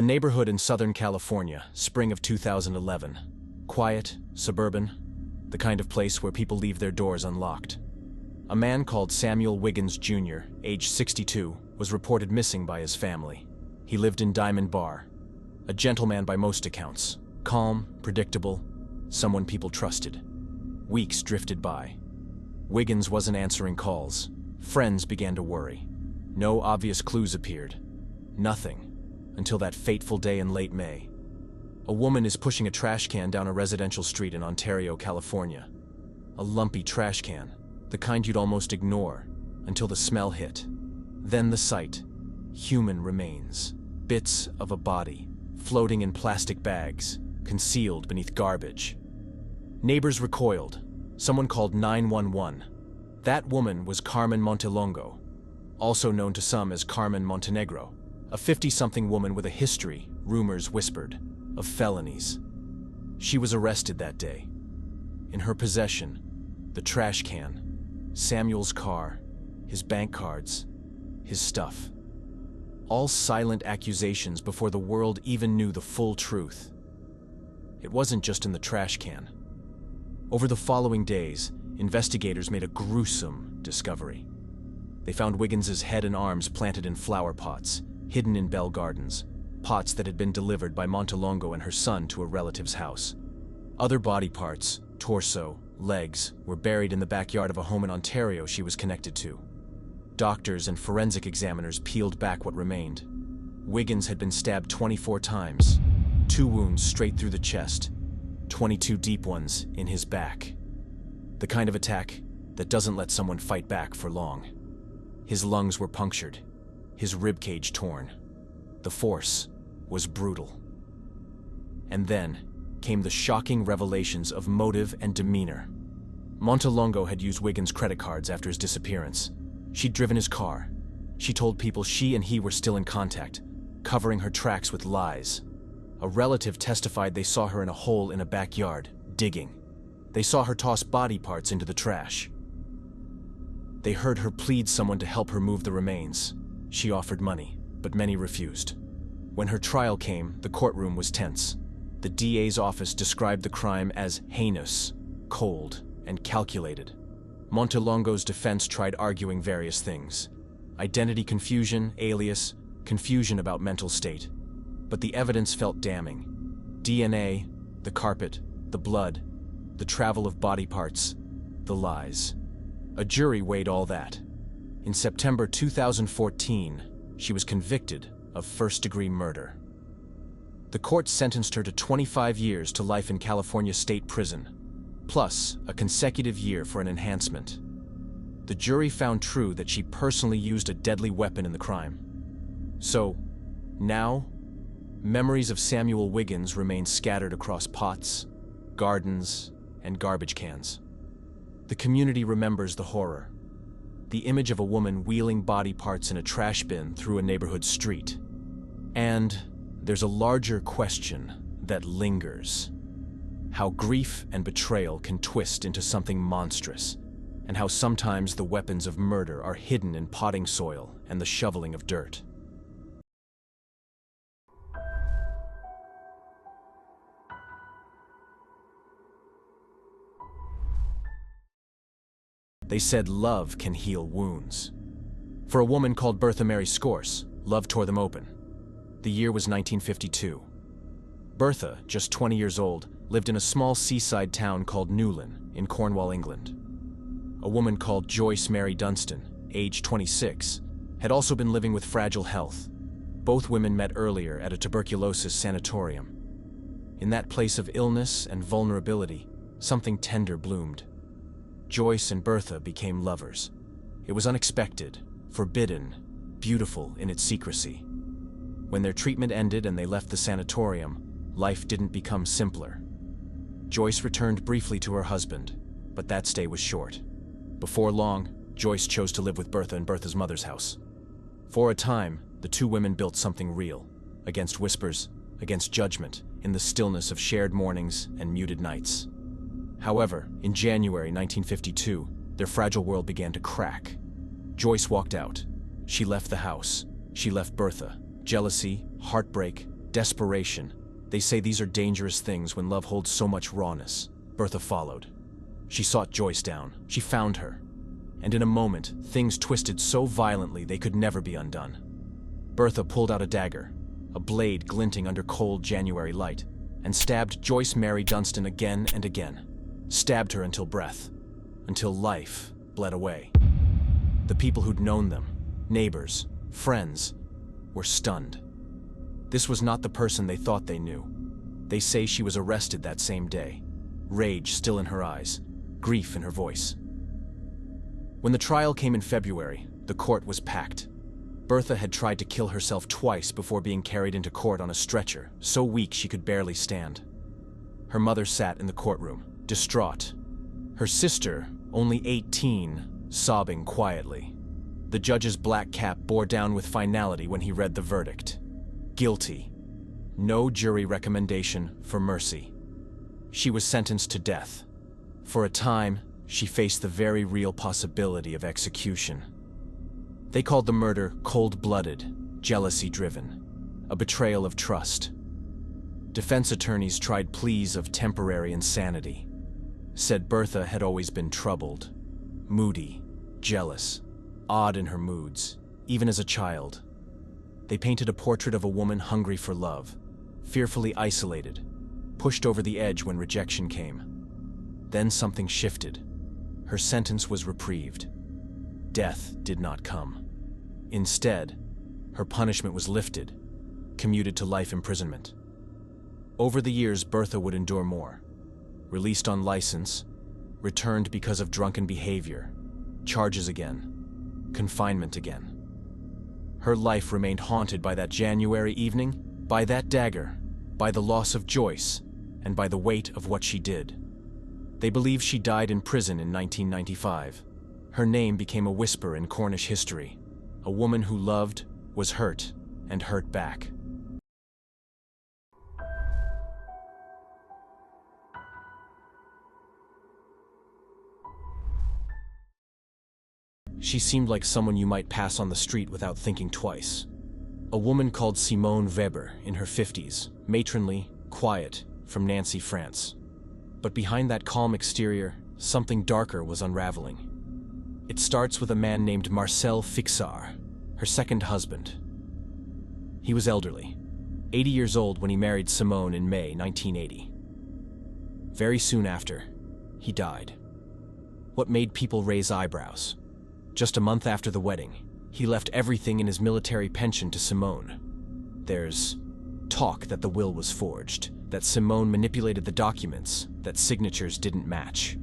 A neighborhood in Southern California, spring of 2011. Quiet, suburban, the kind of place where people leave their doors unlocked. A man called Samuel Wiggins Jr., age 62, was reported missing by his family. He lived in Diamond Bar. A gentleman by most accounts. Calm, predictable, someone people trusted. Weeks drifted by. Wiggins wasn't answering calls. Friends began to worry. No obvious clues appeared. Nothing. Until that fateful day in late May. A woman is pushing a trash can down a residential street in Ontario, California. A lumpy trash can, the kind you'd almost ignore, until the smell hit. Then the sight. Human remains. Bits of a body, floating in plastic bags, concealed beneath garbage. Neighbors recoiled. Someone called 911. That woman was Carmen Montelongo, also known to some as Carmen Montenegro, a 50-something woman with a history, rumors whispered, of felonies. She was arrested that day. In her possession, the trash can, Samuel's car, his bank cards, his stuff. All silent accusations before the world even knew the full truth. It wasn't just in the trash can. Over the following days, investigators made a gruesome discovery. They found Wiggins's head and arms planted in flower pots, hidden in Bell Gardens, pots that had been delivered by Montelongo and her son to a relative's house. Other body parts, torso, legs, were buried in the backyard of a home in Ontario she was connected to. Doctors and forensic examiners peeled back what remained. Wiggins had been stabbed 24 times, 2 wounds straight through the chest, 22 deep ones in his back. The kind of attack that doesn't let someone fight back for long. His lungs were punctured, his ribcage torn. The force was brutal. And then came the shocking revelations of motive and demeanor. Montelongo had used Wiggins' credit cards after his disappearance. She'd driven his car. She told people she and he were still in contact, covering her tracks with lies. A relative testified they saw her in a hole in a backyard, digging. They saw her toss body parts into the trash. They heard her plead someone to help her move the remains. She offered money, but many refused. When her trial came, the courtroom was tense. The DA's office described the crime as heinous, cold, and calculated. Montelongo's defense tried arguing various things. Identity confusion, alias, confusion about mental state. But the evidence felt damning. DNA, the carpet, the blood, the travel of body parts, the lies. A jury weighed all that. In September 2014, she was convicted of first-degree murder. The court sentenced her to 25 years to life in California State Prison, plus a consecutive year for an enhancement. The jury found true that she personally used a deadly weapon in the crime. So, now, memories of Samuel Wiggins remain scattered across pots, gardens, and garbage cans. The community remembers the horror. The image of a woman wheeling body parts in a trash bin through a neighborhood street. And there's a larger question that lingers. How grief and betrayal can twist into something monstrous, and how sometimes the weapons of murder are hidden in potting soil and the shoveling of dirt. They said love can heal wounds. For a woman called Bertha Mary Scorse, love tore them open. The year was 1952. Bertha, just 20 years old, lived in a small seaside town called Newlyn in Cornwall, England. A woman called Joyce Mary Dunstan, age 26, had also been living with fragile health. Both women met earlier at a tuberculosis sanatorium. In that place of illness and vulnerability, something tender bloomed. Joyce and Bertha became lovers. It was unexpected, forbidden, beautiful in its secrecy. When their treatment ended and they left the sanatorium, life didn't become simpler. Joyce returned briefly to her husband, but that stay was short. Before long, Joyce chose to live with Bertha in Bertha's mother's house. For a time, the two women built something real, against whispers, against judgment, in the stillness of shared mornings and muted nights. However, in January 1952, their fragile world began to crack. Joyce walked out. She left the house. She left Bertha. Jealousy, heartbreak, Desperation. They say these are dangerous things when love holds so much rawness. Bertha followed. She sought Joyce down. She found her. And in a moment, things twisted so violently they could never be undone. Bertha pulled out a dagger, a blade glinting under cold January light, and stabbed Joyce Mary Dunstan again and again. Stabbed her until life bled away. The people who'd known them, neighbors, friends, were stunned. This was not the person they thought they knew. They say she was arrested that same day, rage still in her eyes, grief in her voice. When the trial came in February, the court was packed. Bertha had tried to kill herself twice before being carried into court on a stretcher, so weak she could barely stand. Her mother sat in the courtroom, distraught. Her sister, only 18, sobbing quietly. The judge's black cap bore down with finality when he read the verdict. Guilty. No jury recommendation for mercy. She was sentenced to death. For a time, she faced the very real possibility of execution. They called the murder cold-blooded, jealousy-driven, a betrayal of trust. Defense attorneys tried pleas of temporary insanity. Said Bertha had always been troubled, moody, jealous, odd in her moods, even as a child. They painted a portrait of a woman hungry for love, fearfully isolated, pushed over the edge when rejection came. Then something shifted. Her sentence was reprieved. Death did not come. Instead, her punishment was lifted, commuted to life imprisonment. Over the years, Bertha would endure more. Released on license, returned because of drunken behavior, charges again, confinement again. Her life remained haunted by that January evening, by that dagger, by the loss of Joyce, and by the weight of what she did. They believe she died in prison in 1995. Her name became a whisper in Cornish history. A woman who loved, was hurt, and hurt back. She seemed like someone you might pass on the street without thinking twice. A woman called Simone Weber, in her 50s, matronly, quiet, from Nancy, France. But behind that calm exterior, something darker was unraveling. It starts with a man named Marcel Fixar, her second husband. He was elderly, 80 years old when he married Simone in May 1980. Very soon after, he died. What made people raise eyebrows? Just a month after the wedding, he left everything in his military pension to Simone. There's talk that the will was forged, that Simone manipulated the documents, that signatures didn't match.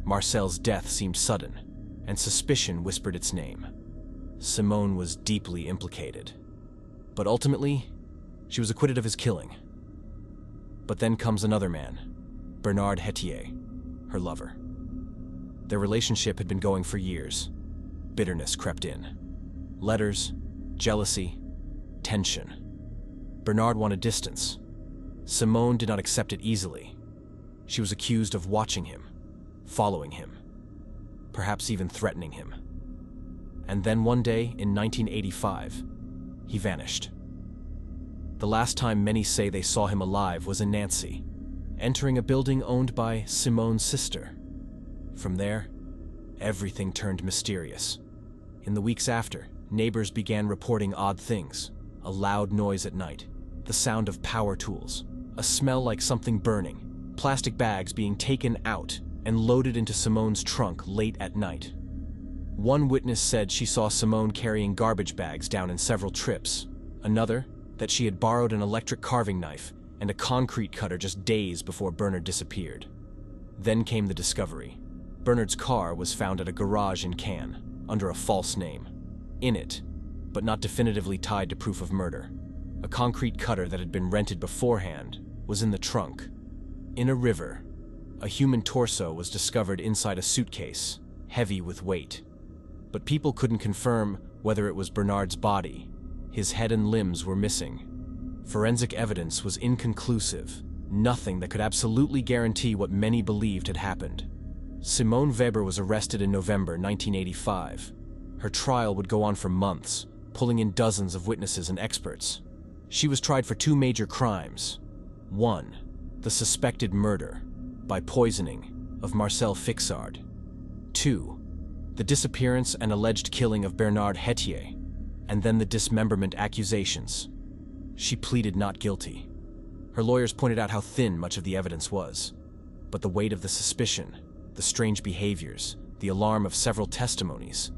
Marcel's death seemed sudden, and suspicion whispered its name. Simone was deeply implicated. But ultimately, she was acquitted of his killing. But then comes another man, Bernard Hetier, her lover. Their relationship had been going for years. Bitterness crept in. Letters, jealousy, tension. Bernard wanted distance. Simone did not accept it easily. She was accused of watching him, following him, perhaps even threatening him. And then one day in 1985, he vanished. The last time many say they saw him alive was in Nancy, entering a building owned by Simone's sister. From there, everything turned mysterious. In the weeks after, neighbors began reporting odd things: a loud noise at night, the sound of power tools, a smell like something burning, plastic bags being taken out and loaded into Simone's trunk late at night. One witness said she saw Simone carrying garbage bags down in several trips. Another, that she had borrowed an electric carving knife and a concrete cutter just days before Bernard disappeared. Then came the discovery. Bernard's car was found at a garage in Cannes, under a false name. In it, but not definitively tied to proof of murder, a concrete cutter that had been rented beforehand was in the trunk. In a river, a human torso was discovered inside a suitcase, heavy with weight. But people couldn't confirm whether it was Bernard's body. His head and limbs were missing. Forensic evidence was inconclusive, nothing that could absolutely guarantee what many believed had happened. Simone Weber was arrested in November 1985. Her trial would go on for months, pulling in dozens of witnesses and experts. She was tried for two major crimes. 1. The suspected murder, by poisoning, of Marcel Fixard. 2. The disappearance and alleged killing of Bernard Hetier, and then the dismemberment accusations. She pleaded not guilty. Her lawyers pointed out how thin much of the evidence was, but the weight of the suspicion, the strange behaviors, the alarm of several testimonies,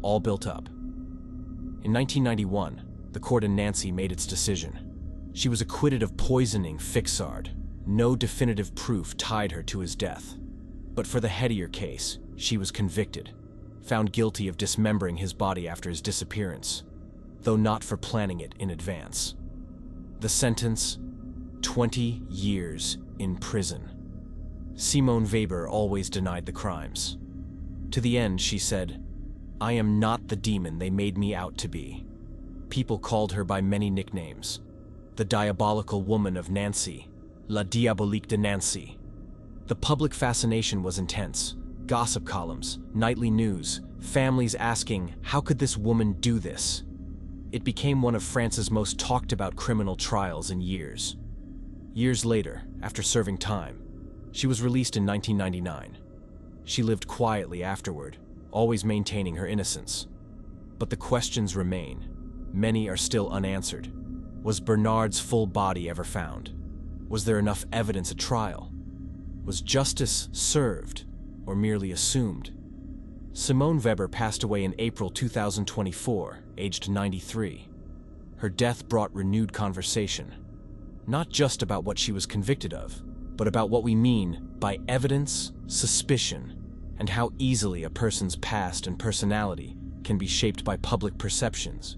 all built up. In 1991, the court in Nancy made its decision. She was acquitted of poisoning Fixard. No definitive proof tied her to his death. But for the Hetier case, she was convicted, found guilty of dismembering his body after his disappearance, though not for planning it in advance. The sentence: 20 years in prison. Simone Weber always denied the crimes. To the end, she said, "I am not the demon they made me out to be." People called her by many nicknames. The diabolical woman of Nancy, La Diabolique de Nancy. The public fascination was intense. Gossip columns, nightly news, families asking, how could this woman do this? It became one of France's most talked about criminal trials in years. Years later, after serving time, she was released in 1999. She lived quietly afterward, always maintaining her innocence. But the questions remain. Many are still unanswered. Was Bernard's full body ever found? Was there enough evidence at trial? Was justice served, or merely assumed? Simone Weber passed away in April 2024, aged 93. Her death brought renewed conversation, not just about what she was convicted of, but about what we mean by evidence, suspicion, and how easily a person's past and personality can be shaped by public perceptions.